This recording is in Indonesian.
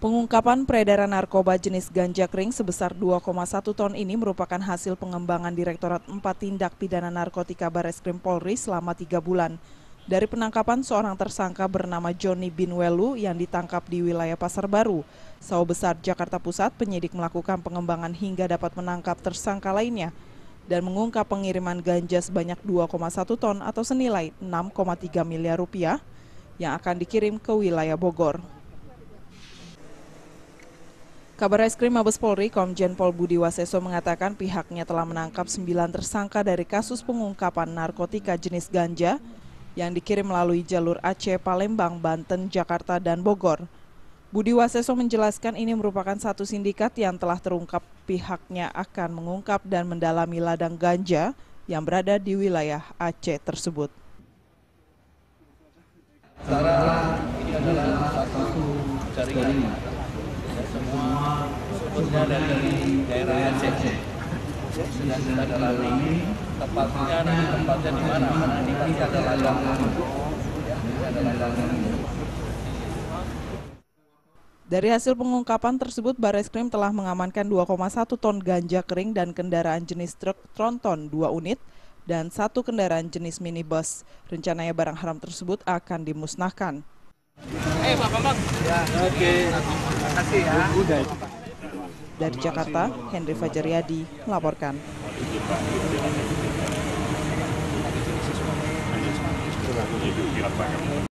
Pengungkapan peredaran narkoba jenis ganja kering sebesar 2,1 ton ini merupakan hasil pengembangan Direktorat 4 Tindak Pidana Narkotika Bareskrim Polri selama 3 bulan. Dari penangkapan seorang tersangka bernama Johnny Binwelu yang ditangkap di wilayah Pasar Baru, Sawah Besar, Jakarta Pusat, penyidik melakukan pengembangan hingga dapat menangkap tersangka lainnya dan mengungkap pengiriman ganja sebanyak 2,1 ton atau senilai 6,3 miliar rupiah yang akan dikirim ke wilayah Bogor. Kabar Reskrim Mabes Polri, Komjen Pol Budi Waseso mengatakan pihaknya telah menangkap 9 tersangka dari kasus pengungkapan narkotika jenis ganja yang dikirim melalui jalur Aceh, Palembang, Banten, Jakarta, dan Bogor. Budi Waseso menjelaskan ini merupakan satu sindikat yang telah terungkap, pihaknya akan mengungkap dan mendalami ladang ganja yang berada di wilayah Aceh tersebut. Secara ini adalah satu jaringan. Semua sumbernya dari daerah Aceh. Sedang kita dalami tempatnya di mana? Karena ini pasti ada ladang. Dari hasil pengungkapan tersebut, Bareskrim telah mengamankan 2,1 ton ganja kering dan kendaraan jenis truk tronton 2 unit dan 1 kendaraan jenis minibus. Rencananya barang haram tersebut akan dimusnahkan. Pak Bambang. Ya, oke. Terima kasih ya. Dari Jakarta, Henry Fajaryadi melaporkan.